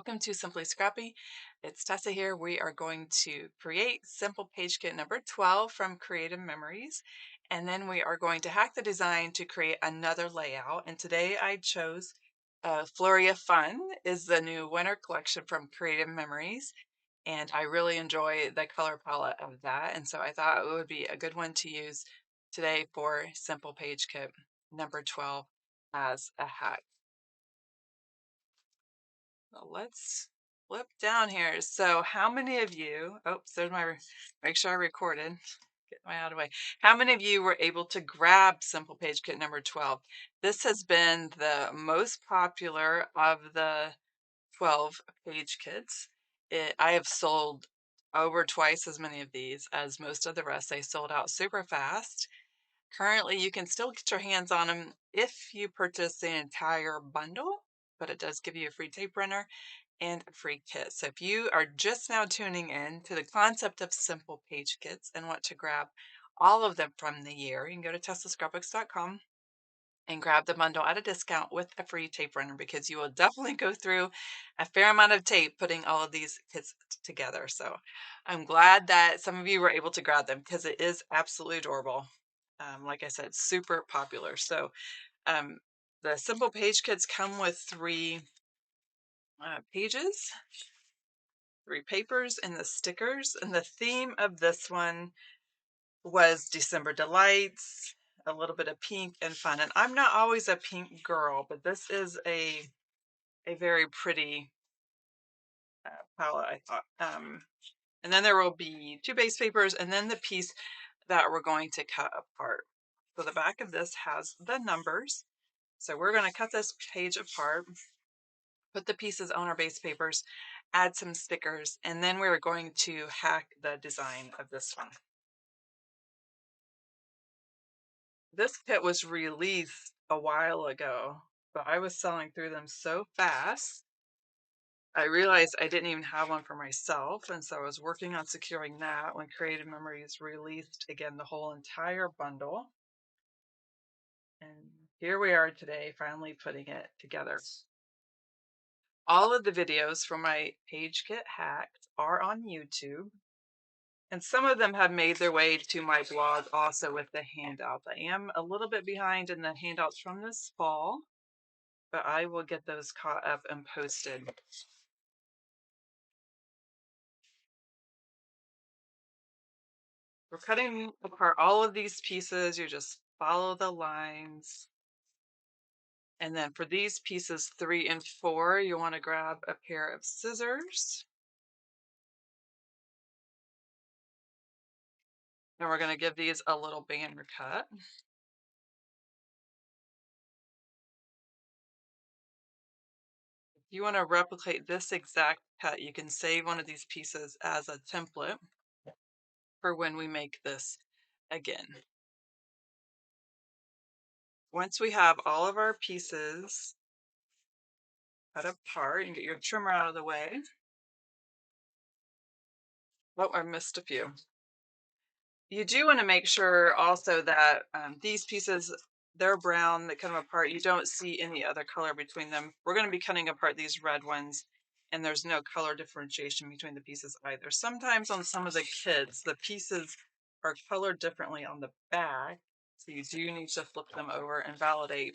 Welcome to Simply Scrappy. It's Tessa here. We are going to create simple page kit number 12 from Creative Memories. And then we are going to hack the design to create another layout. And today I chose Floria Fun is the new winter collection from Creative Memories. And I really enjoy the color palette of that. And so I thought it would be a good one to use today for simple page kit number 12 as a hack. Let's flip down here. So how many of you, oops, there's my, make sure I recorded, get my out of the way. How many of you were able to grab Simple Page Kit number 12? This has been the most popular of the 12 page kits. I have sold over twice as many of these as most of the rest. They sold out super fast. Currently, you can still get your hands on them if you purchase the entire bundle, but it does give you a free tape runner and a free kit. So if you are just now tuning in to the concept of simple page kits and want to grab all of them from the year, you can go to TessaScrapbooks.com and grab the bundle at a discount with a free tape runner, because you will definitely go through a fair amount of tape putting all of these kits together. So I'm glad that some of you were able to grab them because it is absolutely adorable. Like I said, super popular. So um, the simple page kits come with three pages, three papers, and the stickers. And the theme of this one was December delights, a little bit of pink and fun. And I'm not always a pink girl, but this is a very pretty palette, I thought. And then there will be two base papers and then the piece that we're going to cut apart. So the back of this has the numbers. So we're going to cut this page apart, put the pieces on our base papers, add some stickers, and then we're going to hack the design of this one. This kit was released a while ago, but I was selling through them so fast, I realized I didn't even have one for myself, and so I was working on securing that when Creative Memories released again the whole entire bundle. And here we are today, finally putting it together. All of the videos from my page kit hacks are on YouTube, and some of them have made their way to my blog also with the handouts. I am a little bit behind in the handouts from this fall, but I will get those caught up and posted. We're cutting apart all of these pieces. You just follow the lines. And then for these pieces 3 and 4, you want to grab a pair of scissors. And we're going to give these a little banner cut. If you want to replicate this exact cut, you can save one of these pieces as a template for when we make this again. Once we have all of our pieces cut apart, and get your trimmer out of the way. Oh, I missed a few. You do want to make sure also that these pieces, they're brown, they cut them apart. You don't see any other color between them. We're going to be cutting apart these red ones, and there's no color differentiation between the pieces either. Sometimes on some of the kits, the pieces are colored differently on the back, so you do need to flip them over and validate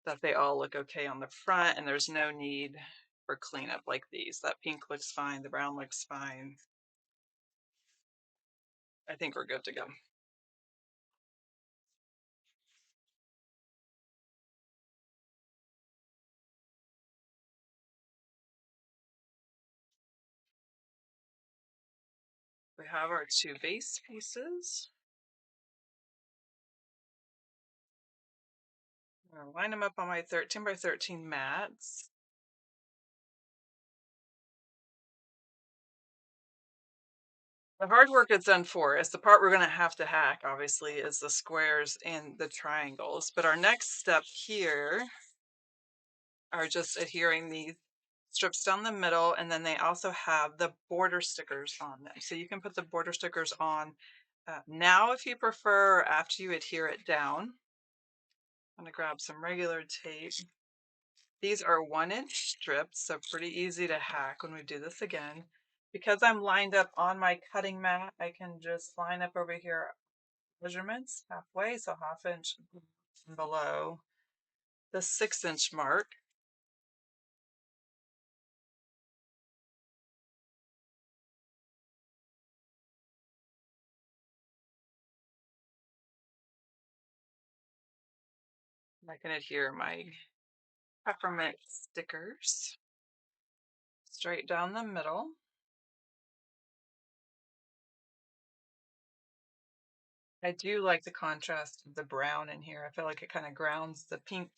that they all look okay on the front, and there's no need for cleanup like these. That pink looks fine, the brown looks fine. I think we're good to go. We have our two base pieces. I'm going to line them up on my 13 by 13 mats. The hard work is done for us. The part we're going to hack, obviously, is the squares and the triangles. But our next step here are just adhering these strips down the middle, and then they also have the border stickers on them. So you can put the border stickers on now if you prefer, after you adhere it down. I'm going to grab some regular tape. These are 1-inch strips, so pretty easy to hack when we do this again. Because I'm lined up on my cutting mat, I can just line up over here measurements halfway, so 1/2 inch below the 6-inch mark. I can adhere my peppermint stickers straight down the middle. I do like the contrast of the brown in here. I feel like it kind of grounds the pink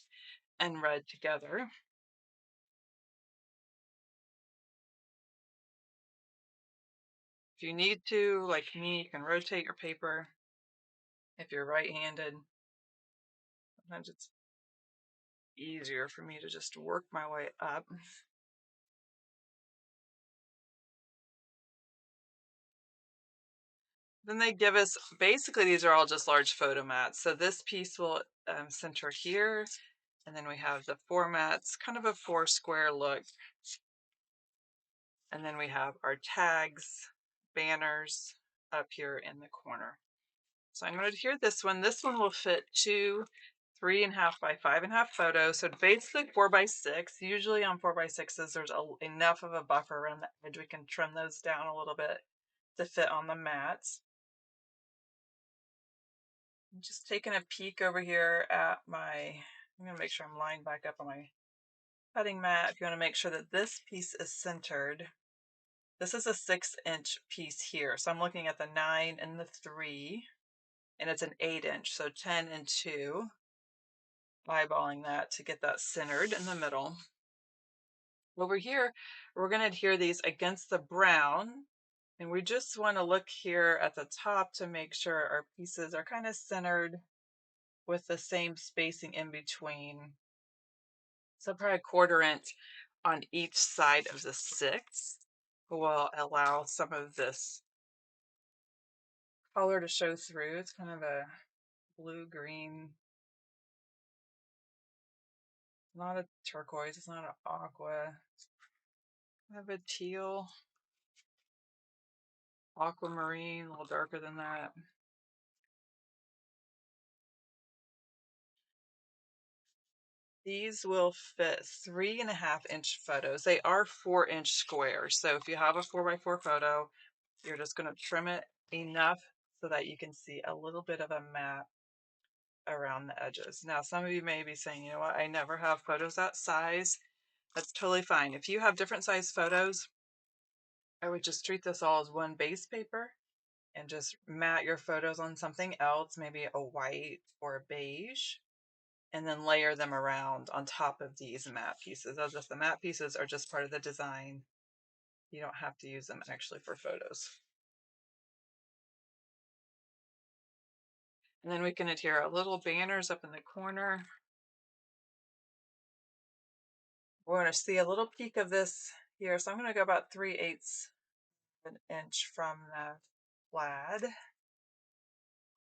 and red together. If you need to, like me, you can rotate your paper. If you're right-handed, sometimes it's easier for me to just work my way up. Then they give us, basically these are all just large photo mats. So this piece will center here, and then we have the 4 mats, kind of a 4 square look. And then we have our tags, banners up here in the corner. So I'm going to adhere this one. This one will fit 2 3.5 by 5.5 photos. So basically 4 by 6. Usually on 4 by 6s, there's enough of a buffer around the edge. We can trim those down a little bit to fit on the mats. I'm just taking a peek over here at I'm going to make sure I'm lined back up on my cutting mat. If you want to make sure that this piece is centered, this is a 6-inch piece here. So I'm looking at the 9 and the 3, and it's an 8-inch. So 10 and 2, eyeballing that to get that centered in the middle. Over here, we're going to adhere these against the brown. And we just want to look here at the top to make sure our pieces are kind of centered with the same spacing in between. So probably 1/4 inch on each side of the 6 will allow some of this color to show through. It's kind of a blue-green, not a turquoise, it's not an aqua, kind of a teal, aquamarine, a little darker than that. These will fit 3.5 inch photos. They are 4-inch squares. So if you have a 4x4 photo, you're just going to trim it enough so that you can see a little bit of a map around the edges. Now, some of you may be saying, you know what, I never have photos that size. That's totally fine. If you have different size photos, I would just treat this all as one base paper and just mat your photos on something else, maybe a white or a beige, and then layer them around on top of these matte pieces. As if the matte pieces are just part of the design. You don't have to use them actually for photos. And then we can adhere our little banners up in the corner. We're going to see a little peek of this here. So I'm going to go about 3/8 of an inch from the plaid.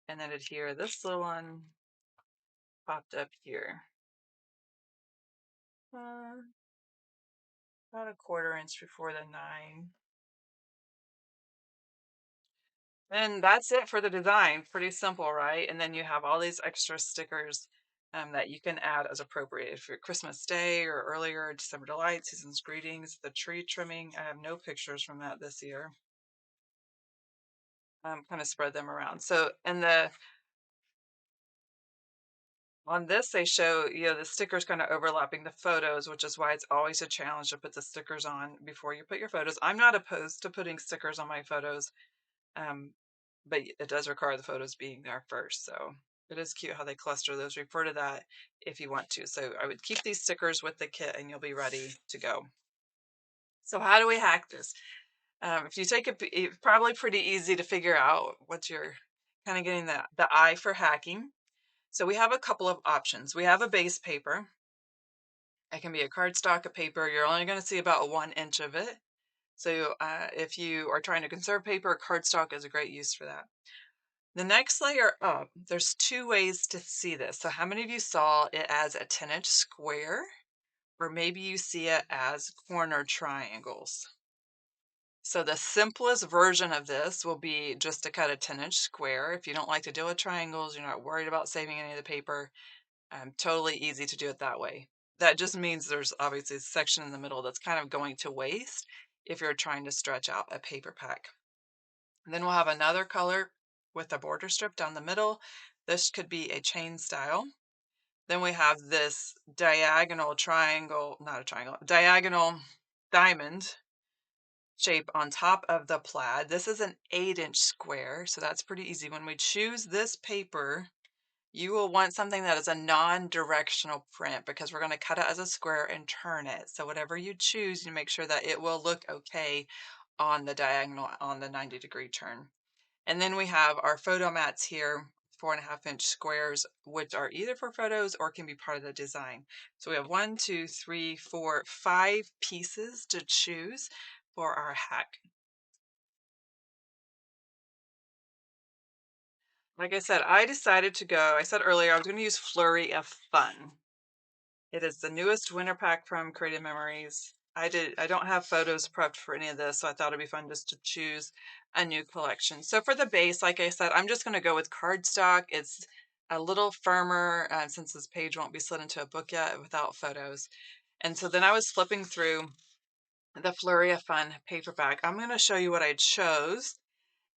And then adhere this little one popped up here. About a 1/4 inch before the 9. And that's it for the design. Pretty simple, right? And then you have all these extra stickers that you can add as appropriate for Christmas Day or earlier, December Delight, Season's Greetings, the tree trimming. I have no pictures from that this year. Kind of spread them around. So, on this, they show, the stickers kind of overlapping the photos, which is why it's always a challenge to put the stickers on before you put your photos. I'm not opposed to putting stickers on my photos, but it does require the photos being there first. So it is cute how they cluster those. Refer to that if you want to. So I would keep these stickers with the kit and you'll be ready to go. So how do we hack this? If you take it's probably pretty easy to figure out what you're kind of getting the eye for hacking. So we have a couple of options. We have a base paper. It can be a cardstock, a paper. You're only going to see about 1 inch of it. So if you are trying to conserve paper, cardstock is a great use for that. The next layer up, there's 2 ways to see this. So how many of you saw it as a 10-inch square or maybe you see it as corner triangles. So the simplest version of this will be just to cut a 10-inch square. If you don't like to deal with triangles, you're not worried about saving any of the paper, totally easy to do it that way. That just means there's obviously a section in the middle that's kind of going to waste if you're trying to stretch out a paper pack. And then we'll have another color with a border strip down the middle. This could be a chain style. Then we have this diagonal triangle, not a triangle, diagonal diamond shape on top of the plaid. This is an 8-inch square, so that's pretty easy. When we choose this paper, you will want something that is a non-directional print because we're going to cut it as a square and turn it. So whatever you choose, you make sure that it will look okay on the diagonal on the 90-degree turn. And then we have our photo mats here, 4.5-inch squares, which are either for photos or can be part of the design. So we have 1, 2, 3, 4, 5 pieces to choose for our hack. Like I said, I decided to go, I said earlier, I was going to use Flurry of Fun. It is the newest winter pack from Creative Memories. I don't have photos prepped for any of this, so I thought it'd be fun just to choose a new collection. So for the base, like I said, I'm just going to go with cardstock. It's a little firmer since this page won't be slid into a book yet without photos. And so then I was flipping through the Flurry of Fun paperback. I'm going to show you what I chose.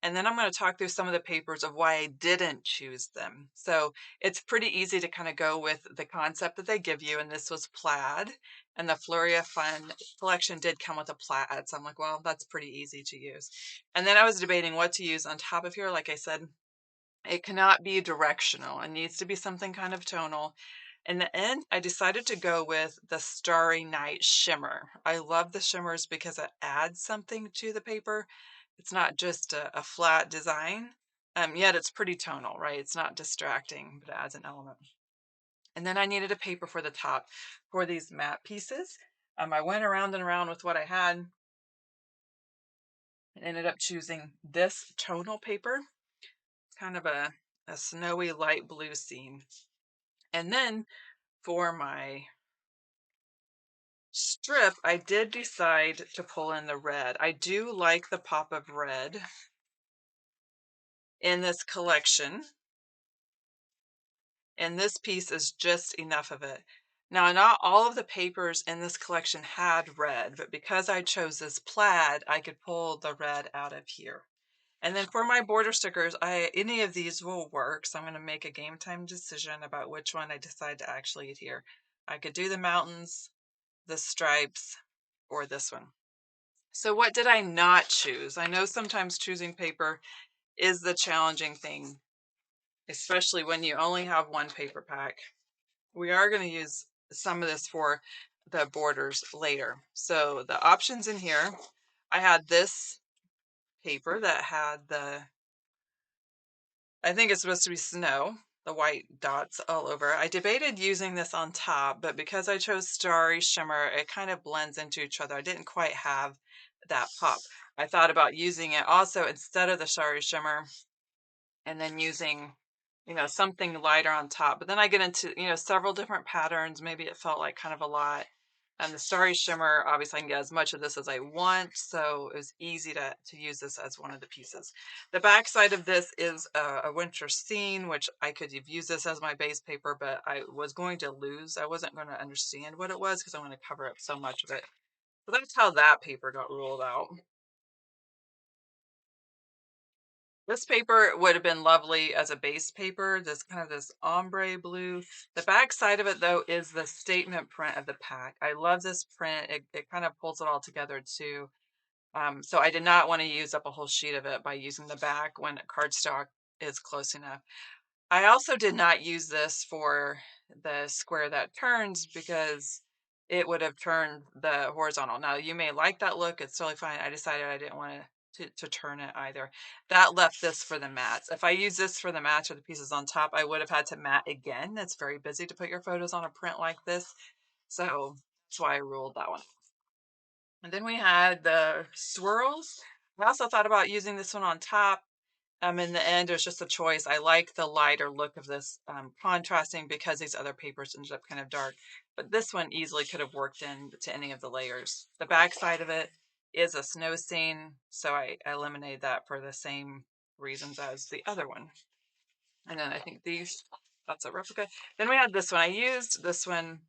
And then I'm going to talk through some of the papers of why I didn't choose them. So it's pretty easy to kind of go with the concept that they give you. And this was plaid. And the Flurry of Fun collection did come with a plaid. So I'm like, well, that's pretty easy to use. And then I was debating what to use on top of here. Like I said, it cannot be directional. It needs to be something kind of tonal. In the end, I decided to go with the Starry Night Shimmer. I love the shimmers because it adds something to the paper. It's not just a flat design, yet it's pretty tonal, right? It's not distracting, but it adds an element. And then I needed a paper for the top for these matte pieces. I went around and around with what I had and ended up choosing this tonal paper, kind of a snowy light blue scene. And then for my strip, I did decide to pull in the red. I do like the pop of red in this collection, and this piece is just enough of it. Now, not all of the papers in this collection had red, but because I chose this plaid, I could pull the red out of here. And then for my border stickers, any of these will work, so I'm going to make a game time decision about which one I decide to actually adhere. I could do the mountains, the stripes, or this one. So what did I not choose? I know sometimes choosing paper is the challenging thing, especially when you only have one paper pack. We are going to use some of this for the borders later. So the options in here, I had this paper that had I think it's supposed to be snow, the white dots all over. I debated using this on top, but because I chose Starry Shimmer, it kind of blends into each other. I didn't quite have that pop. I thought about using it also instead of the Starry Shimmer and then using, something lighter on top. But then I get into, several different patterns. Maybe it felt like kind of a lot. And the Starry Shimmer, obviously I can get as much of this as I want, so it was easy to use this as one of the pieces. The back side of this is a winter scene, which I could have used this as my base paper, but I was going to lose. I wasn't going to understand what it was because I'm going to cover up so much of it. So that's how that paper got ruled out. This paper would have been lovely as a base paper, this ombre blue. The back side of it, though, is the statement print of the pack. I love this print. It kind of pulls it all together, too. So I did not want to use up a whole sheet of it by using the back when cardstock is close enough. I also did not use this for the square that turns because it would have turned the horizontal. Now, you may like that look. It's totally fine. I decided I didn't want to turn it either. That left this for the mats. If I use this for the mats or the pieces on top, I would have had to mat again. It's very busy to put your photos on a print like this. So that's why I ruled that one. And then we had the swirls. I also thought about using this one on top. In the end, it was just a choice. I like the lighter look of this contrasting because these other papers ended up kind of dark. but this one easily could have worked into any of the layers. The back side of it is a snow scene, so I eliminated that for the same reasons as the other one. And then I think that's a replica. Then we had this one. I used this one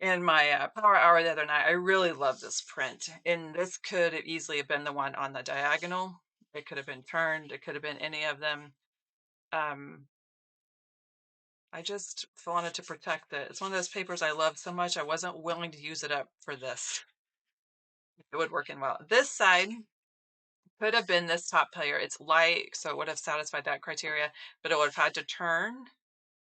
in my power hour the other night. I really love this print, and this could have easily have been the one on the diagonal. It could have been turned. It could have been any of them. I just wanted to protect it. It's one of those papers I love so much. I wasn't willing to use it up for this. It would work in well. This side could have been this top layer. It's light, so it would have satisfied that criteria, but it would have had to turn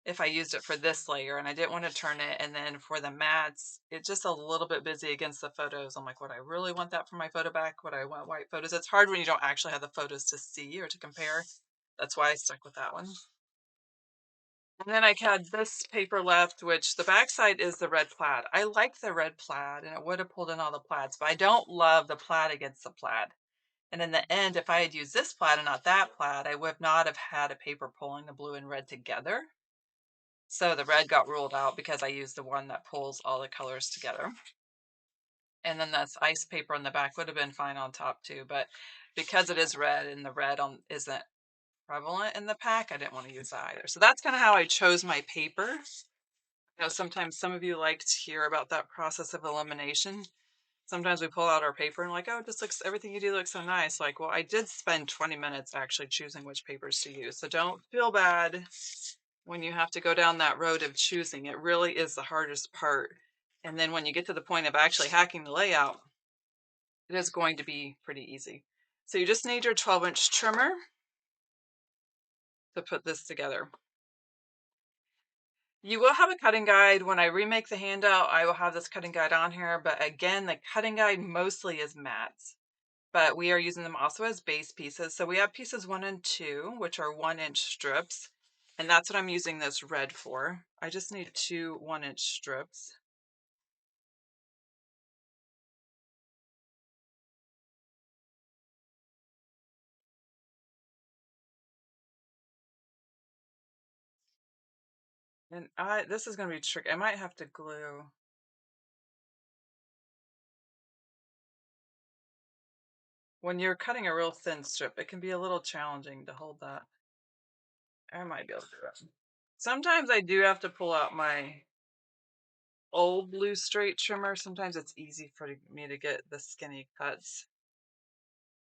if I used it for this layer, and I didn't want to turn it. And then for the mats, it's just a little bit busy against the photos. I'm like, would I really want that for my photo back? Would I want white photos? It's hard when you don't actually have the photos to see or to compare. That's why I stuck with that one. And then I had this paper left, which the backside is the red plaid. I like the red plaid, and it would have pulled in all the plaids, but I don't love the plaid against the plaid. And in the end, if I had used this plaid and not that plaid, I would not have had a paper pulling the blue and red together. So the red got ruled out because I used the one that pulls all the colors together. And then this ice paper on the back would have been fine on top too, but because it is red and the red isn't prevalent in the pack, I didn't want to use that either. So that's kind of how I chose my paper. You know, sometimes some of you like to hear about that process of elimination. Sometimes we pull out our paper and like, oh, this looks, everything you do looks so nice. Like, well, I did spend 20 minutes actually choosing which papers to use. So don't feel bad when you have to go down that road of choosing. It really is the hardest part. And then when you get to the point of actually hacking the layout, it is going to be pretty easy. So you just need your 12-inch trimmer to put this together. You will have a cutting guide. When I remake the handout, I will have this cutting guide on here. But again, the cutting guide mostly is mats, but we are using them also as base pieces. So we have pieces 1 and 2, which are 1-inch strips. And that's what I'm using this red for. I just need 2 1-inch strips. And this is going to be tricky. I might have to glue. When you're cutting a real thin strip, it can be a little challenging to hold that. I might be able to do it. Sometimes I do have to pull out my old blue straight trimmer. Sometimes it's easy for me to get the skinny cuts.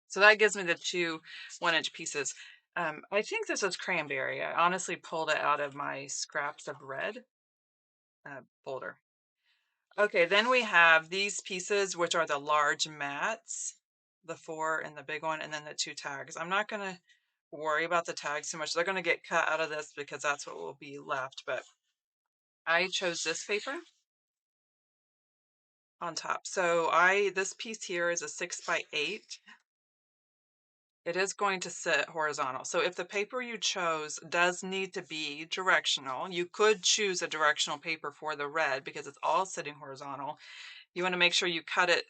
So that gives me the 2 1-inch pieces. I think this is cranberry. I honestly pulled it out of my scraps of red folder. Okay, then we have these pieces, which are the large mats, the 4 and the big one, and then the 2 tags. I'm not going to worry about the tags too much. They're going to get cut out of this because that's what will be left. But I chose this paper on top. So this piece here is a 6x8. It is going to sit horizontal. So if the paper you chose does need to be directional, you could choose a directional paper for the red because it's all sitting horizontal. You want to make sure you cut it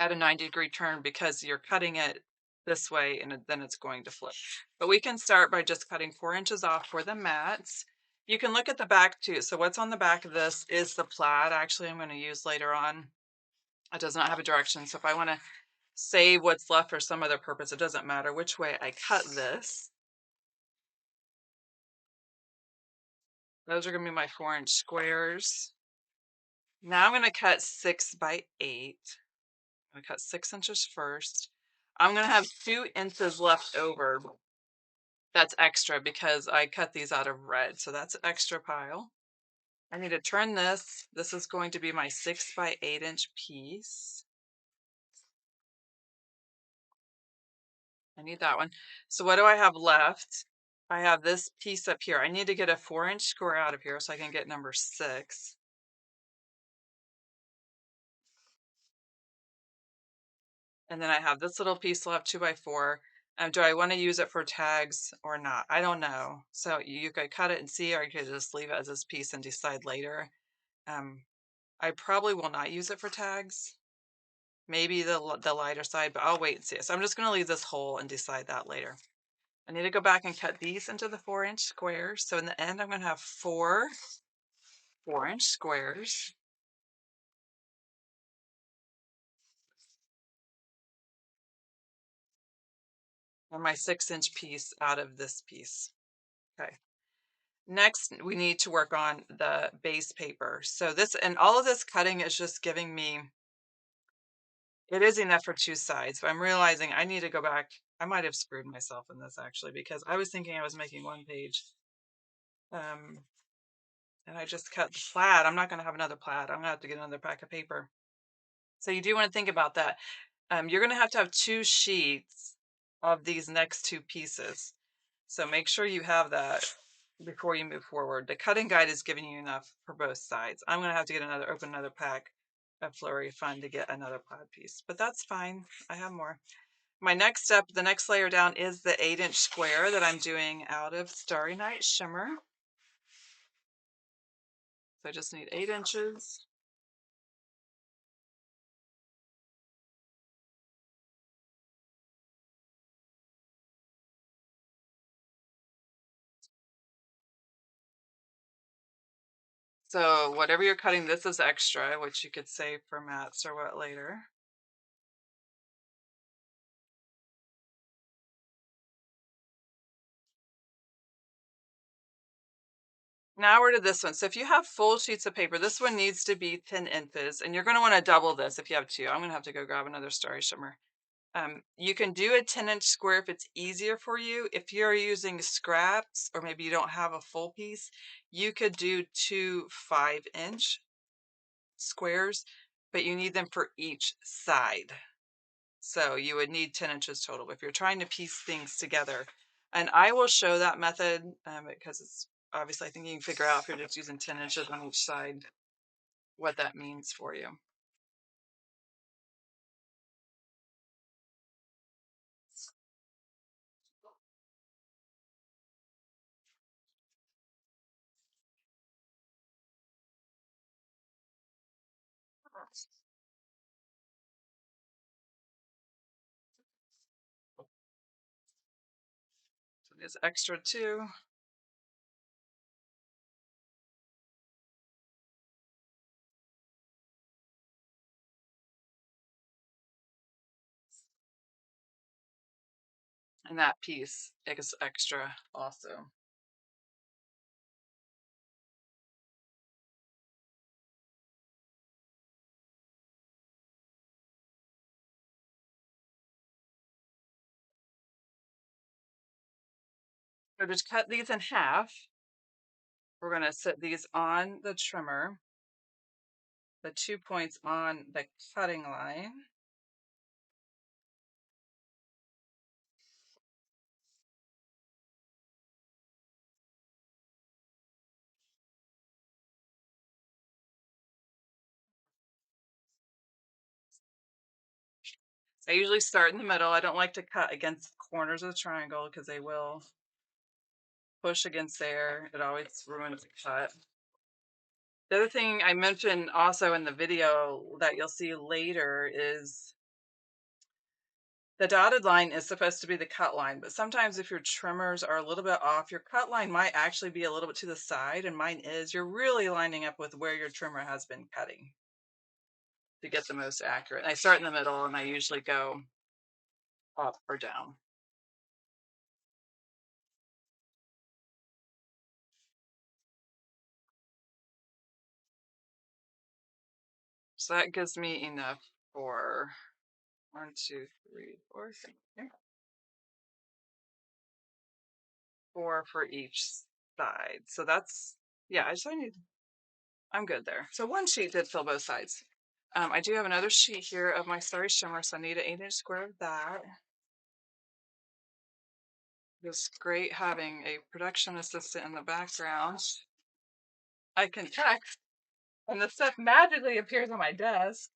at a 90-degree turn because you're cutting it this way and then it's going to flip. But we can start by just cutting 4 inches off for the mats. You can look at the back too. So what's on the back of this is the plaid. Actually, I'm going to use later on. It does not have a direction. So if I want to save what's left for some other purpose, it doesn't matter which way I cut this. Those are going to be my 4-inch squares. Now I'm going to cut 6x8. I'm going to cut 6 inches first. I'm going to have 2 inches left over. That's extra because I cut these out of red. So that's an extra pile. I need to turn this. This is going to be my 6x8-inch piece. I need that one. So what do I have left? I have this piece up here. I need to get a 4-inch square out of here so I can get number 6. And then I have this little piece left, 2x4. Do I want to use it for tags or not? I don't know. So you could cut it and see, or you could just leave it as this piece and decide later. I probably will not use it for tags. Maybe the lighter side, but I'll wait and see. So I'm just going to leave this whole and decide that later. I need to go back and cut these into the 4-inch squares. So in the end, I'm going to have 4 4-inch squares. And my 6-inch piece out of this piece. Okay. Next, we need to work on the base paper. So this, and all of this cutting is just giving me, it is enough for 2 sides, but I'm realizing I need to go back. I might have screwed myself in this actually, because I was thinking I was making 1 page. And I just cut the plaid. I'm not going to have another plaid. I'm going to have to get another pack of paper. So you do want to think about that. You're going to have 2 sheets of these next 2 pieces. So make sure you have that before you move forward. The cutting guide is giving you enough for both sides. I'm going to have to open another pack of Flurry Fun to get another plaid piece, but that's fine. I have more. My next step, the next layer down, is the 8-inch square that I'm doing out of Starry Night Shimmer. So I just need 8 inches. So whatever you're cutting, this is extra, which you could save for mats or what later. Now we're to this one. So if you have full sheets of paper, this one needs to be 10 inches, and you're going to want to double this if you have 2. I'm going to have to go grab another Starry Shimmer. You can do a 10-inch square if it's easier for you. If you're using scraps, or maybe you don't have a full piece, you could do 2 5-inch squares, but you need them for each side. So you would need 10 inches total if you're trying to piece things together. And I will show that method because it's obviously, I think you can figure out if you're just using 10 inches on each side, what that means for you. So there's extra 2. And that piece is extra also. So just cut these in half. We're going to set these on the trimmer, the 2 points on the cutting line. I usually start in the middle. I don't like to cut against the corners of the triangle because they will push against there. It always ruins the cut. The other thing I mentioned also in the video that you'll see later is the dotted line is supposed to be the cut line, but sometimes if your trimmers are a little bit off, your cut line might actually be a little bit to the side, and mine is. You're really lining up with where your trimmer has been cutting to get the most accurate. I start in the middle and I usually go up or down. So that gives me enough for 1, 2, 3, 4, 4 for each side. So that's, yeah, I'm good there. So 1 sheet did fill both sides. I do have another sheet here of my Starry Shimmer, so I need an 8-inch square of that. It's great having a production assistant in the background. I can text, and the stuff magically appears on my desk.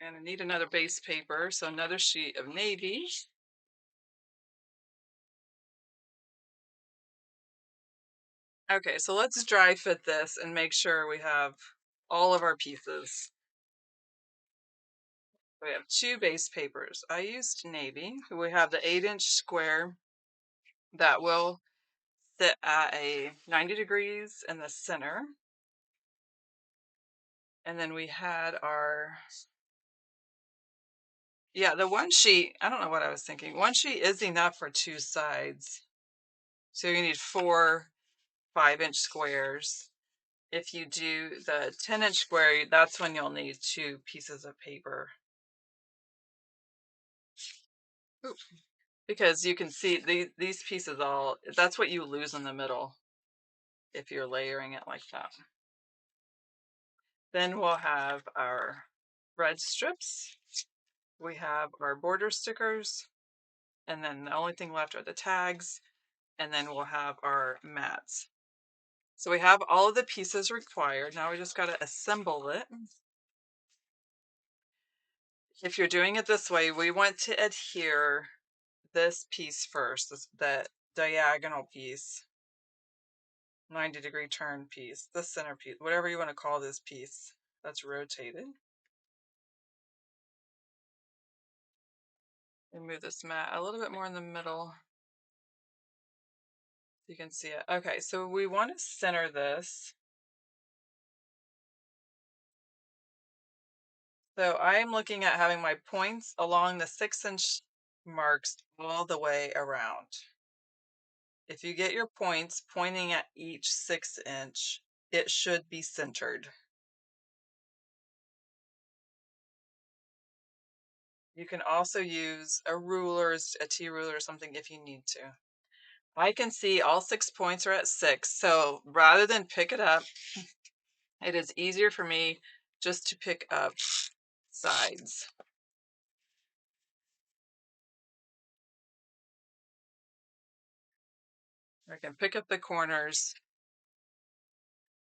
And I need another base paper, so another sheet of navy. Okay, so let's dry fit this and make sure we have all of our pieces. We have two base papers. I used navy. We have the 8-inch square that will sit at a 90 degrees in the center. And then we had our, yeah, the one sheet, I don't know what I was thinking. One sheet is enough for two sides. So you need 4 5-inch squares. If you do the 10-inch square, that's when you'll need 2 pieces of paper. Ooh. Because you can see these pieces all, that's what you lose in the middle if you're layering it like that. Then we'll have our red strips. We have our border stickers. And then the only thing left are the tags. And then we'll have our mats. So we have all of the pieces required. Now we just got to assemble it. If you're doing it this way, we want to adhere this piece first, that diagonal piece, 90-degree turn piece, the center piece, whatever you want to call this piece that's rotated. And move this mat a little bit more in the middle so you can see it. Okay, so we want to center this. So I'm looking at having my points along the 6-inch marks all the way around. If you get your points pointing at each 6-inch, it should be centered. You can also use a ruler, a T-ruler or something if you need to. I can see all 6 points are at 6, so rather than pick it up, it is easier for me just to pick up sides. I can pick up the corners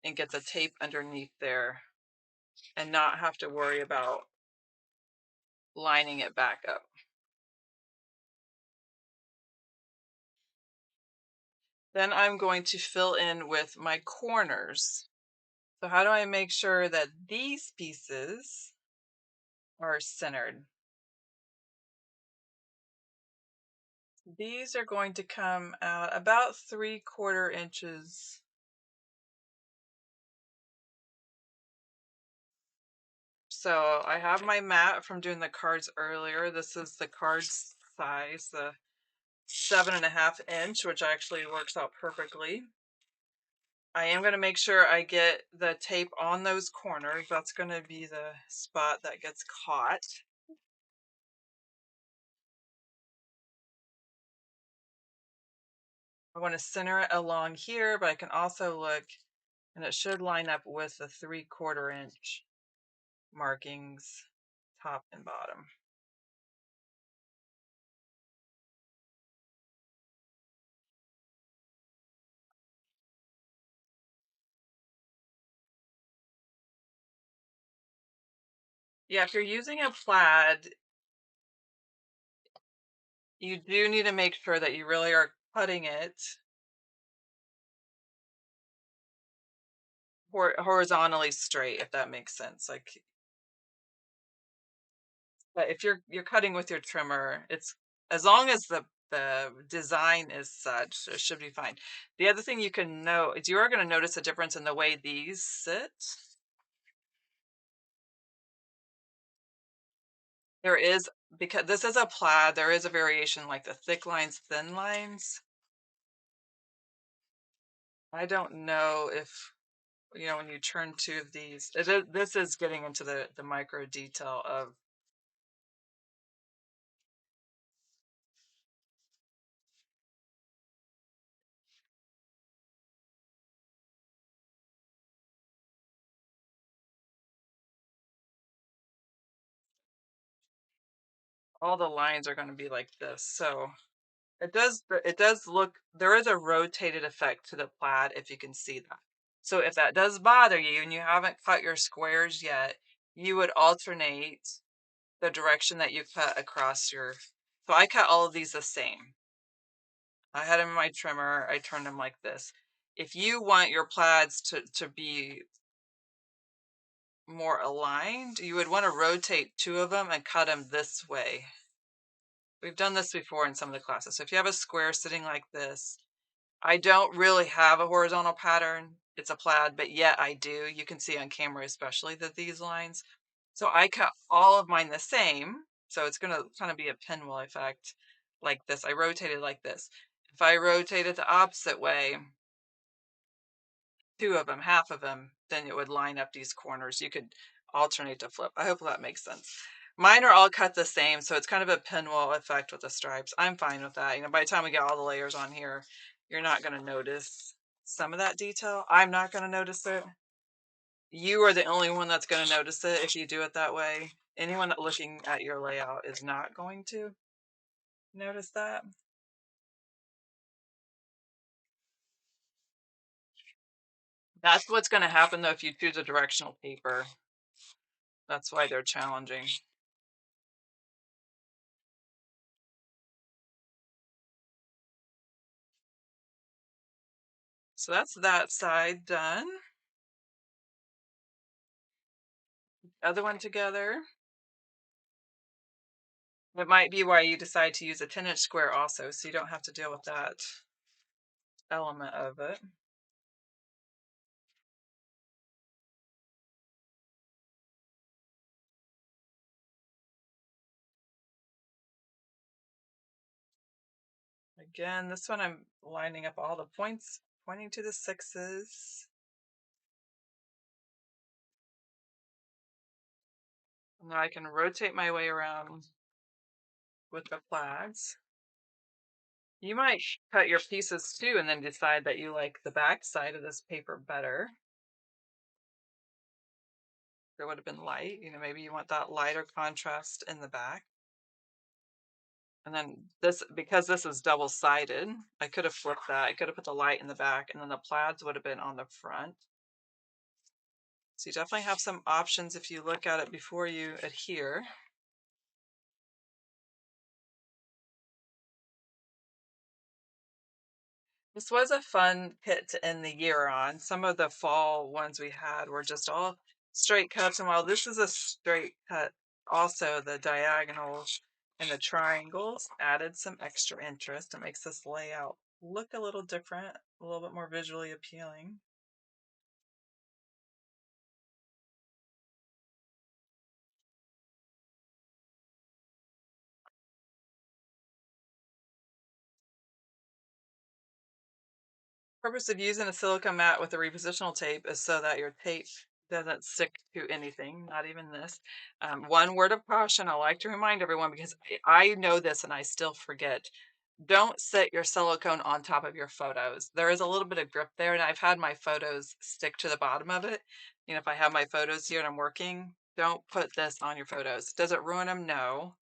and get the tape underneath there and not have to worry about lining it back up. Then I'm going to fill in with my corners. So how do I make sure that these pieces are centered? These are going to come out about 3/4 inches. So I have my mat from doing the cards earlier. This is the cards size, the 7.5 inch, which actually works out perfectly. I am going to make sure I get the tape on those corners. That's going to be the spot that gets caught. I want to center it along here, but I can also look, and it should line up with the 3/4 inch markings, top and bottom. Yeah, if you're using a plaid, you do need to make sure that you really are cutting it horizontally straight, if that makes sense. Like, but if you're cutting with your trimmer, it's as long as the design is such, it should be fine. The other thing you can note is you are going to notice a difference in the way these sit. There is, because this is a plaid, there is a variation like the thick lines, thin lines. I don't know if, you know, when you turn two of these, this is getting into the micro detail of all the lines are going to be like this. So it does look, there is a rotated effect to the plaid if you can see that. So if that does bother you and you haven't cut your squares yet, you would alternate the direction that you cut across your, so I cut all of these the same. I had them in my trimmer, I turned them like this. If you want your plaids to be more aligned, you would want to rotate 2 of them and cut them this way. We've done this before in some of the classes. So if you have a square sitting like this, I don't really have a horizontal pattern. It's a plaid, but yet I do. You can see on camera especially that these lines. So I cut all of mine the same. So it's going to kind of be a pinwheel effect like this. I rotate it like this. If I rotate it the opposite way, 2 of them, half of them, then it would line up these corners. You could alternate to flip. I hope that makes sense. Mine are all cut the same, so it's kind of a pinwheel effect with the stripes. I'm fine with that. You know, by the time we get all the layers on here, you're not going to notice some of that detail. I'm not going to notice it. You are the only one that's going to notice it if you do it that way. Anyone that looking at your layout is not going to notice that. That's what's going to happen though if you choose a directional paper. That's why they're challenging. So that's that side done. Other one together. It might be why you decide to use a 10-inch square also, so you don't have to deal with that element of it. Again, this one I'm lining up all the points pointing to the 6s. Now I can rotate my way around with the plaids. You might cut your pieces too and then decide that you like the back side of this paper better. It would have been light, you know, maybe you want that lighter contrast in the back. And then this, because this is double-sided, I could have flipped that. I could have put the light in the back and then the plaids would have been on the front. So you definitely have some options if you look at it before you adhere. This was a fun kit to end the year on. Some of the fall ones we had were just all straight cuts, and while this is a straight cut, also the diagonals and the triangles added some extra interest. It makes this layout look a little different, a little bit more visually appealing. Purpose of using a silicone mat with a repositional tape is so that your tape doesn't stick to anything, not even this. One word of caution I like to remind everyone, because I know this and I still forget. Don't set your silicone on top of your photos. There is a little bit of grip there, and I've had my photos stick to the bottom of it. You know, if I have my photos here and I'm working, don't put this on your photos. Does it ruin them? No.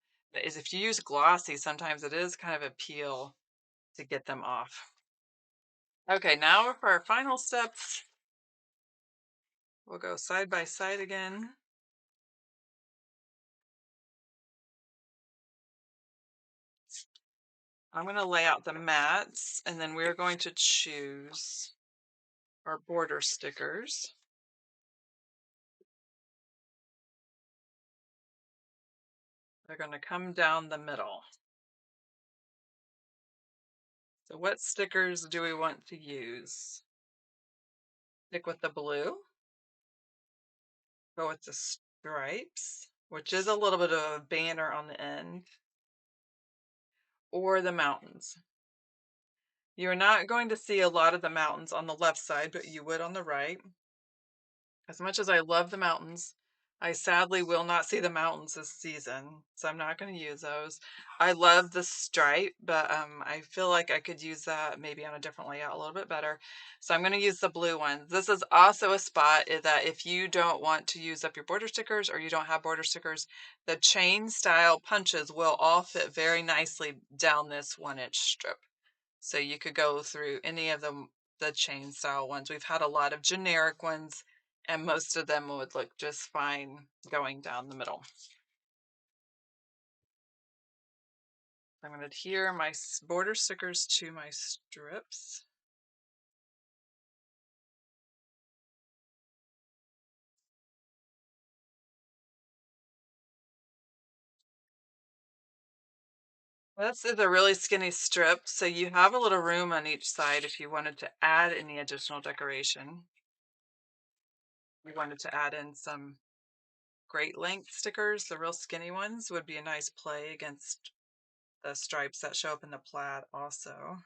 Is if you use glossy, sometimes it is kind of a peel to get them off. Okay, now for our final steps, we'll go side by side again. I'm going to lay out the mats, and then we're going to choose our border stickers. They're going to come down the middle. So what stickers do we want to use? Stick with the blue. Go with the stripes, which is a little bit of a banner on the end. Or the mountains. You're not going to see a lot of the mountains on the left side, but you would on the right. As much as I love the mountains, I sadly will not see the mountains this season, so I'm not going to use those. I love the stripe, but I feel like I could use that maybe on a different layout a little bit better. So I'm going to use the blue ones. This is also a spot that if you don't want to use up your border stickers or you don't have border stickers, the chain style punches will all fit very nicely down this 1-inch strip. So you could go through any of the chain style ones. We've had a lot of generic ones, and most of them would look just fine going down the middle. I'm going to adhere my border stickers to my strips. This is a really skinny strip, so you have a little room on each side if you wanted to add any additional decoration. You wanted to add in some great length stickers, the real skinny ones would be a nice play against the stripes that show up in the plaid also.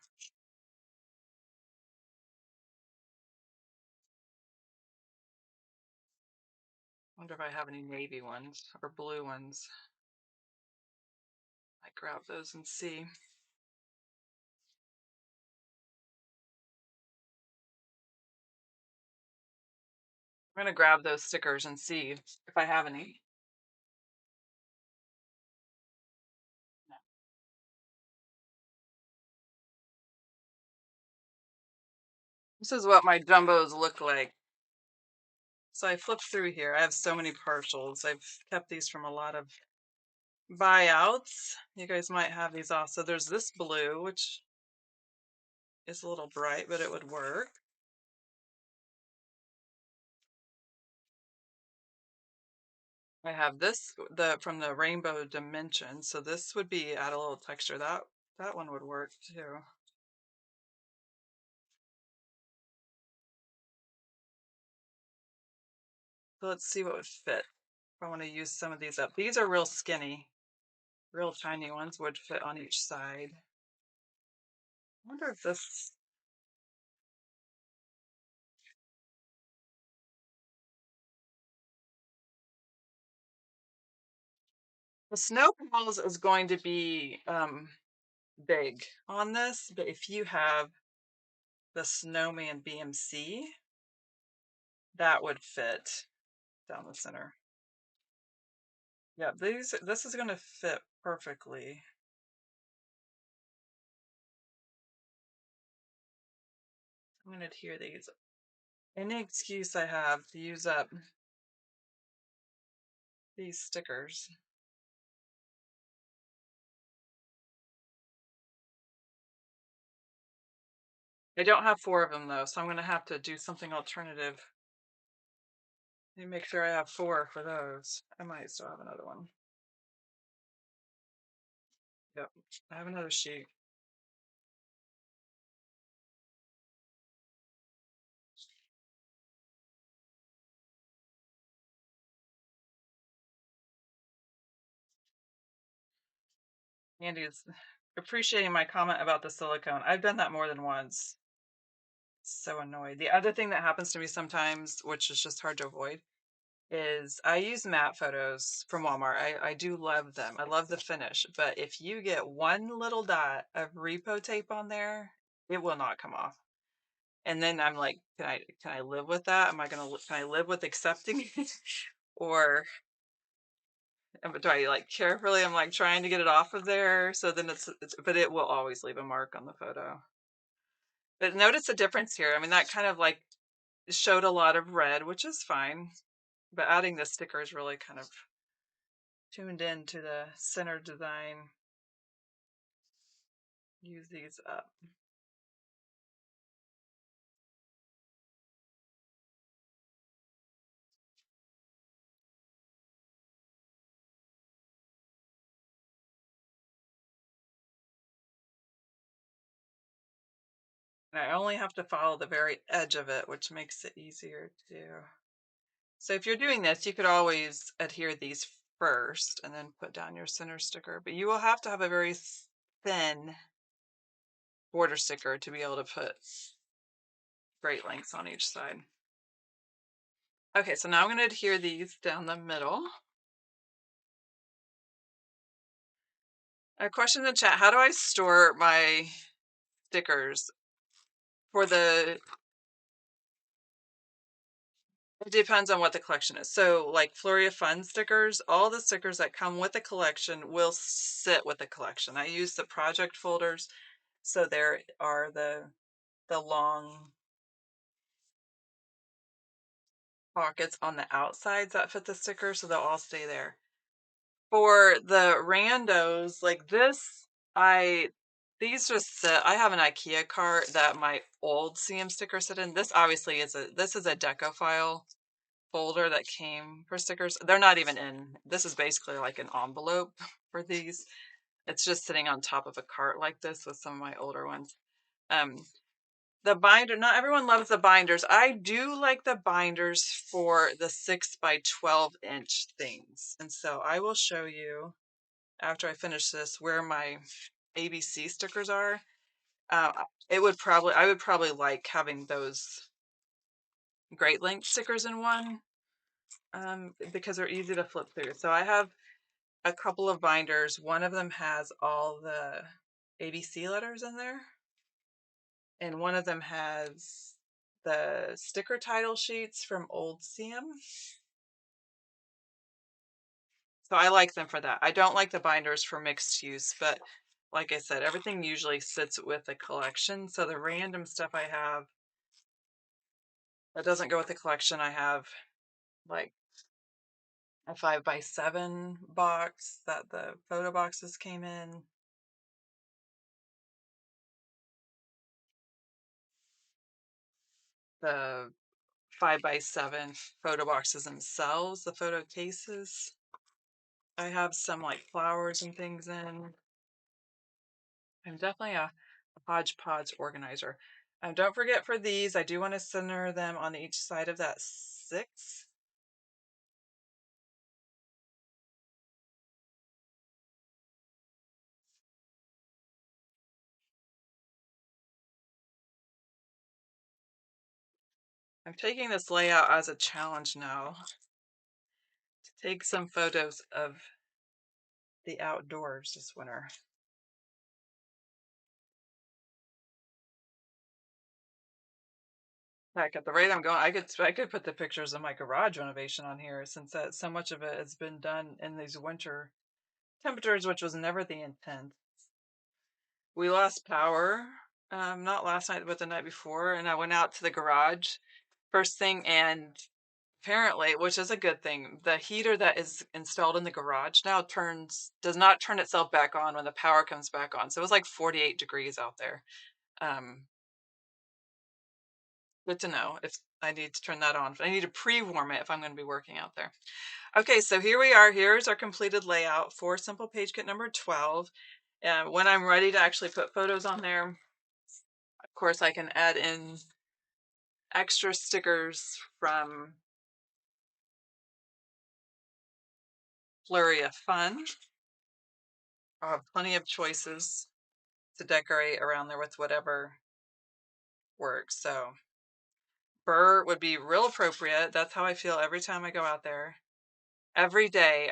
Wonder if I have any navy ones or blue ones. I grab those and see. I'm gonna grab those stickers and see if I have any. This is what my jumbos look like. So I flip through here. I have so many partials. I've kept these from a lot of buyouts. You guys might have these also. There's this blue, which is a little bright, but it would work. I have this from the Rainbow Dimension, so this would be add a little texture. That one would work too. So let's see what would fit. If I want to use some of these up. These are real skinny, real tiny ones would fit on each side. I wonder if this, the snow balls is going to be big on this, but if you have the snowman BMC, that would fit down the center. Yeah, this is going to fit perfectly. I'm going to adhere these. Any excuse I have to use up these stickers. I don't have 4 of them though, so I'm going to have to do something alternative. Let me make sure I have 4 for those. I might still have another one. Yep, I have another sheet. Andy is appreciating my comment about the silicone. I've done that more than once. So annoyed. The other thing that happens to me sometimes, which is just hard to avoid, is I use matte photos from Walmart. I do love them. I love the finish. But if you get one little dot of repo tape on there, it will not come off. And then I'm like, can I live with that? Can I live with accepting it? Or do I like carefully? I'm like trying to get it off of there. So then but it will always leave a mark on the photo. But notice the difference here. I mean, that kind of like showed a lot of red, which is fine. But adding the sticker is really kind of tuned in to the center design. Use these up. And I only have to follow the very edge of it, which makes it easier to do. So if you're doing this, you could always adhere these first and then put down your center sticker, but you will have to have a very thin border sticker to be able to put great lengths on each side. Okay, so now I'm going to adhere these down the middle. A question in the chat, how do I store my stickers for the, it depends on what the collection is. So like Flurry of Fun stickers, all the stickers that come with the collection will sit with the collection. I use the project folders. So there are the long pockets on the outsides that fit the sticker, so they'll all stay there. For the randos, like this, these just sit. I have an IKEA cart that my old CM stickers sit in. This obviously is a deco file folder that came for stickers. They're not even in. This is basically like an envelope for these. It's just sitting on top of a cart like this with some of my older ones. The binder, not everyone loves the binders. I do like the binders for the 6 by 12 inch things. And so I will show you after I finish this where my ABC stickers are. I would probably like having those Great Length stickers in one, because they're easy to flip through. So I have a couple of binders. One of them has all the ABC letters in there, and one of them has the sticker title sheets from old CM. So I like them for that. I don't like the binders for mixed use, but like I said, everything usually sits with a collection. So the random stuff I have that doesn't go with the collection, I have like a 5 by 7 box that the photo boxes came in. The 5 by 7 photo boxes themselves, the photo cases. I have some like flowers and things in. I'm definitely a hodgepodge organizer. Don't forget for these, I do want to center them on each side of that 6. I'm taking this layout as a challenge now to take some photos of the outdoors this winter. Heck, at the rate I'm going, I could put the pictures of my garage renovation on here, since that so much of it has been done in these winter temperatures, which was never the intent. We lost power, not last night, but the night before, and I went out to the garage first thing, and apparently, which is a good thing, the heater that is installed in the garage now does not turn itself back on when the power comes back on. So it was like 48 degrees out there. Um, Good to know if I need to turn that on. I need to pre-warm it if I'm going to be working out there. Okay, so here we are. Here's our completed layout for Simple Page Kit number 12. And when I'm ready to actually put photos on there, of course, I can add in extra stickers from Flurry of Fun. I'll have plenty of choices to decorate around there with whatever works. So Burr would be real appropriate. That's how I feel every time I go out there. Every day,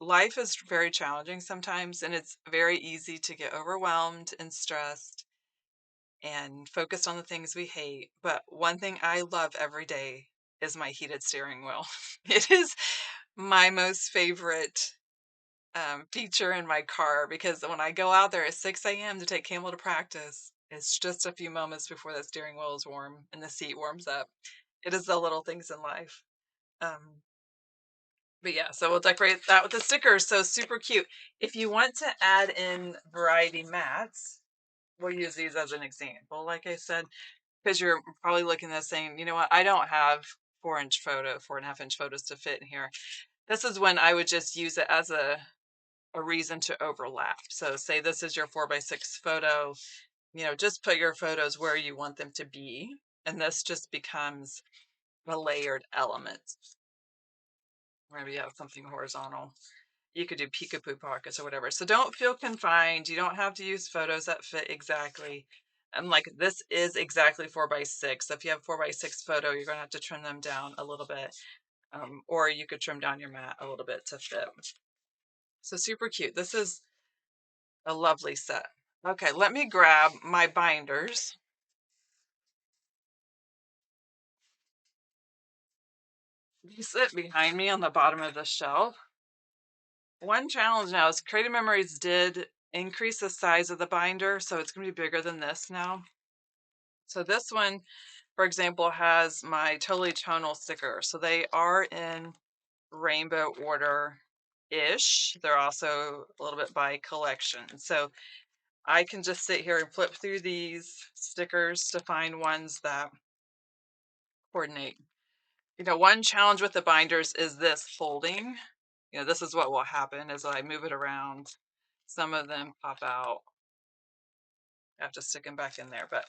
life is very challenging sometimes, and it's very easy to get overwhelmed and stressed and focused on the things we hate. But one thing I love every day is my heated steering wheel. It is my most favorite feature in my car, because when I go out there at 6 a.m. to take Campbell to practice, it's just a few moments before the steering wheel is warm and the seat warms up. It is the little things in life. But yeah, so we'll decorate that with the stickers. So super cute. If you want to add in variety mats, we'll use these as an example. Like I said, because you're probably looking at this saying, you know what, I don't have 4.5 inch photos to fit in here. This is when I would just use it as a reason to overlap. So say this is your 4 by 6 photo, just put your photos where you want them to be. And this just becomes a layered element. Maybe you have something horizontal. You could do peekaboo pockets or whatever. So don't feel confined. You don't have to use photos that fit exactly. And like this is exactly 4 by 6. So if you have 4 by 6 photo, you're going to have to trim them down a little bit. Or you could trim down your mat a little bit to fit. So super cute. This is a lovely set. Okay, let me grab my binders. These sit behind me on the bottom of the shelf. One challenge now is Creative Memories did increase the size of the binder, so it's going to be bigger than this now. So this one, for example, has my Totally Tonal sticker. So they are in rainbow order-ish. They're also a little bit by collection. So I can just sit here and flip through these stickers to find ones that coordinate. One challenge with the binders is this folding. This is what will happen as I move it around. some of them pop out. I have to stick them back in there, but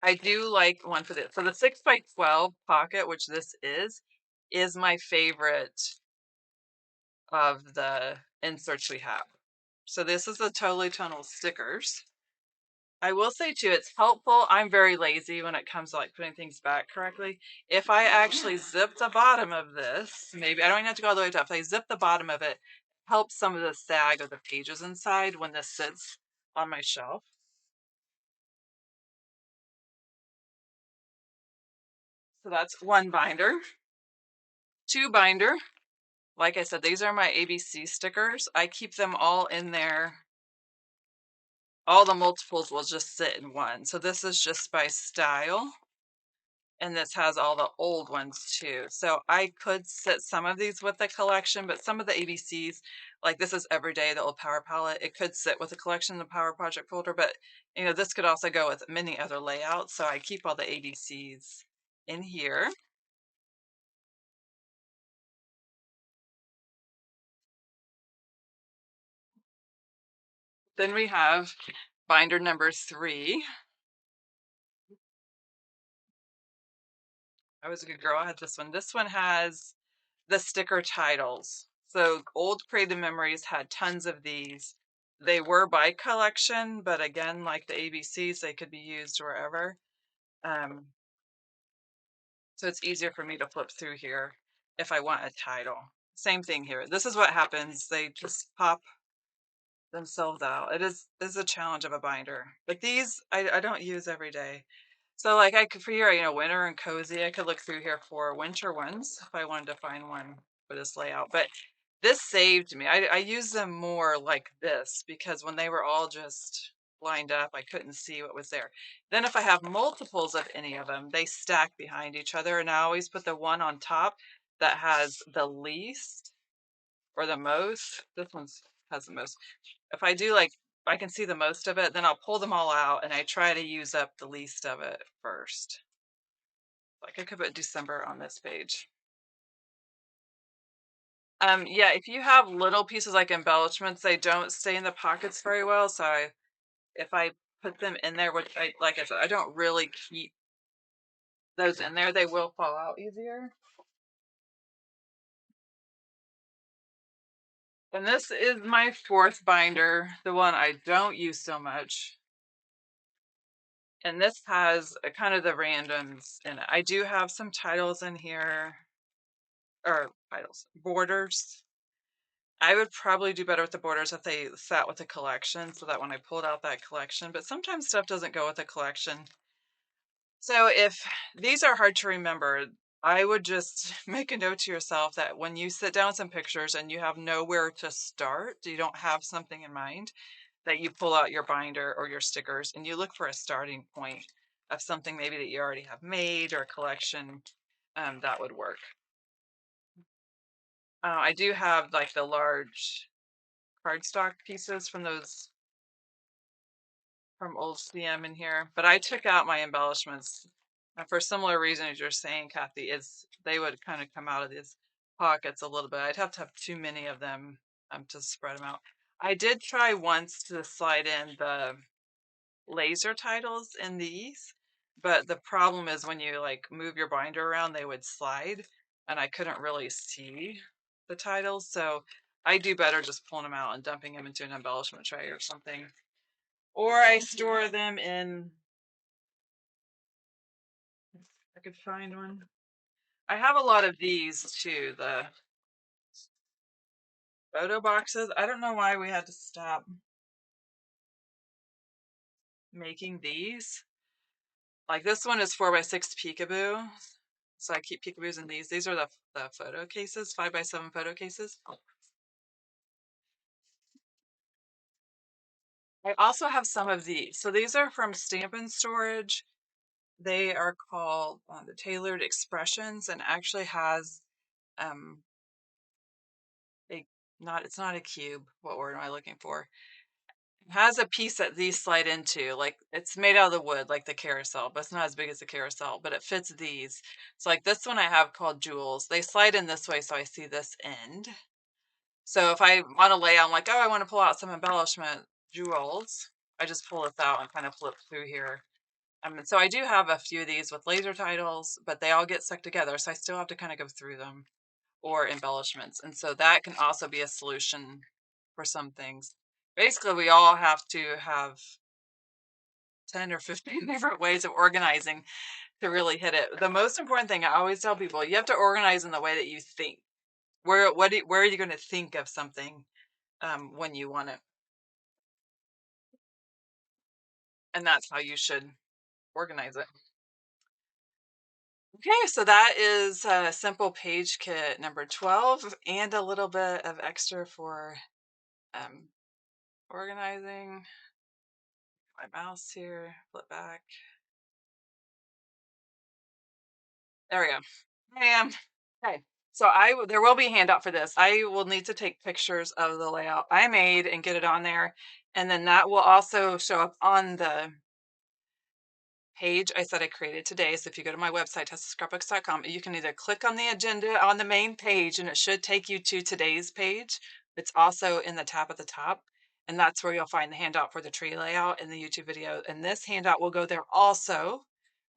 I do like one for this. So the 6x12 pocket, which this is my favorite of the inserts we have. So this is the Totally Tonal stickers. I will say too, it's helpful. I'm very lazy when it comes to like putting things back correctly. If I actually zip the bottom of this, maybe I don't even have to go all the way up. If I zip the bottom of it, helps some of the sag of the pages inside when this sits on my shelf. So that's one binder. Two binder. Like I said, these are my ABC stickers. I keep them all in there. All the multiples will just sit in one. So this is just by style. And this has all the old ones too. So I could sit some of these with the collection, but some of the ABCs, like this is Everyday, the old Power Palette, it could sit with the collection in the Power Project folder, but you know, this could also go with many other layouts. So I keep all the ABCs in here. Then we have binder number 3. I was a good girl. I had this one. This one has the sticker titles. So old Creative Memories had tons of these. They were by collection, but again, like the ABCs, they could be used wherever. So it's easier for me to flip through here if I want a title. Same thing here. This is what happens. They just pop themselves out. It is a challenge of a binder. But these I don't use every day. So like I could for your, you know, winter and cozy, I could look through here for winter ones if I wanted to find one for this layout. But this saved me. I use them more like this because when they were all just lined up, I couldn't see what was there. Then if I have multiples of any of them, they stack behind each other. And I always put the one on top that has the least or the most. This one's has the most. If I do like, I can see the most of it, then I'll pull them all out and I try to use up the least of it first. Like I could put December on this page. Yeah, if you have little pieces like embellishments, they don't stay in the pockets very well. So if I put them in there, which like I said, I don't really keep those in there, they will fall out easier. And this is my 4th binder, the one I don't use so much. And this has kind of the randoms in it. I do have some titles in here, or titles, borders. I would probably do better with the borders if they sat with a collection so that when I pulled out that collection, but sometimes stuff doesn't go with a collection. So if these are hard to remember, I would just make a note to yourself that when you sit down with some pictures and you have nowhere to start, you don't have something in mind, that you pull out your binder or your stickers and you look for a starting point of something maybe that you already have made or a collection, that would work. I do have like the large cardstock pieces from those from old CM in here, but I took out my embellishments for similar reason as you're saying, Kathy, is they would kind of come out of these pockets a little bit. I'd have to have too many of them to spread them out. I did try once to slide in the laser titles in these, but the problem is when you like move your binder around, they would slide and I couldn't really see the titles. So I do better just pulling them out and dumping them into an embellishment tray or something. Or I store them in, I could find one. I have a lot of these too, the photo boxes. I don't know why we had to stop making these. Like this one is 4x6 peekaboo. So I keep peekaboos in these. These are the photo cases, 5x7 photo cases. I also have some of these. So these are from Stampin' Storage. They are called the Tailored Expressions and actually has um, it's not a cube. What word am I looking for? It has a piece that these slide into, like it's made out of the wood, like the carousel, but it's not as big as the carousel, but it fits these. So like this one I have called Jewels. They slide in this way, so I see this end. So if I want to lay out, I'm like, oh, I want to pull out some embellishment jewels, I just pull this out and kind of flip through here. So I do have a few of these with laser titles, but they all get stuck together, so I still have to kind of go through them, or embellishments. And so that can also be a solution for some things. Basically, we all have to have 10 or 15 different ways of organizing to really hit it. The most important thing I always tell people, you have to organize in the way that you think. Where are you going to think of something when you want it? And that's how you should organize it. Okay, so that is simple page kit number 12 and a little bit of extra for um, organizing. My mouse here, flip back. There we go. I am. Okay. So there will be a handout for this. I will need to take pictures of the layout I made and get it on there. And then that will also show up on the page I said I created today. So if you go to my website, testascrapbooks.com, you can either click on the agenda on the main page and it should take you to today's page. It's also in the tab at the top. And that's where you'll find the handout for the tree layout and the YouTube video. And this handout will go there also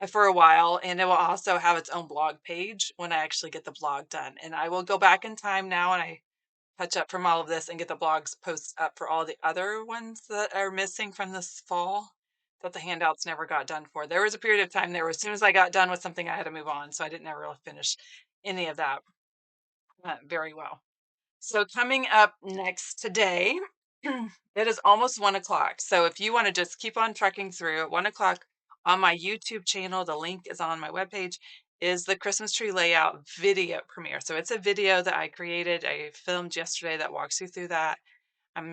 for a while. And it will also have its own blog page when I actually get the blog done. And I will go back in time now and I catch up from all of this and get the blogs posts up for all the other ones that are missing from this fall that the handouts never got done for. There was a period of time there where as soon as I got done with something, I had to move on. So I didn't ever really finish any of that very well. So coming up next today, it is almost 1 o'clock. So if you want to just keep on trucking through at 1 o'clock on my YouTube channel, the link is on my webpage, is the Christmas tree layout video premiere. So it's a video that I created, I filmed yesterday that walks you through that.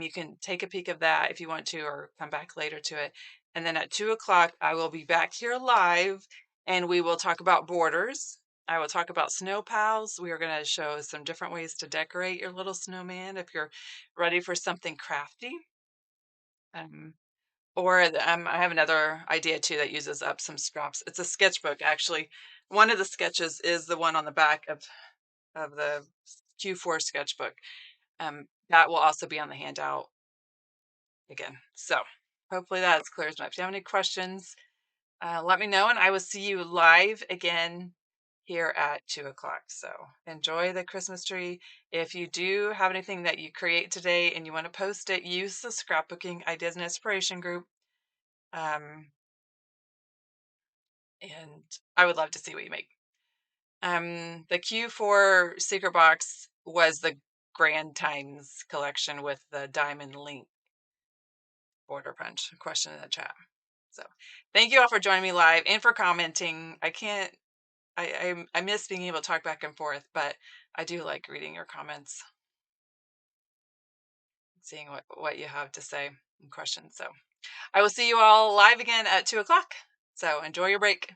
You can take a peek of that if you want to, or come back later to it. And then at 2 o'clock, I will be back here live and we will talk about borders. I will talk about snow pals. We are going to show some different ways to decorate your little snowman if you're ready for something crafty. Um, I have another idea too that uses up some scraps. It's a sketchbook, actually. One of the sketches is the one on the back of the Q4 sketchbook. That will also be on the handout again. So hopefully that's clear as much. If you have any questions, let me know and I will see you live again here at 2 o'clock. So enjoy the Christmas tree. If you do have anything that you create today and you want to post it, use the scrapbooking ideas and inspiration group. And I would love to see what you make. The Q4 secret box was the Grand Times collection with the diamond link border punch. Question in the chat. So thank you all for joining me live and for commenting. I miss being able to talk back and forth, but I do like reading your comments, seeing what you have to say and questions. So I will see you all live again at 2 o'clock. So enjoy your break.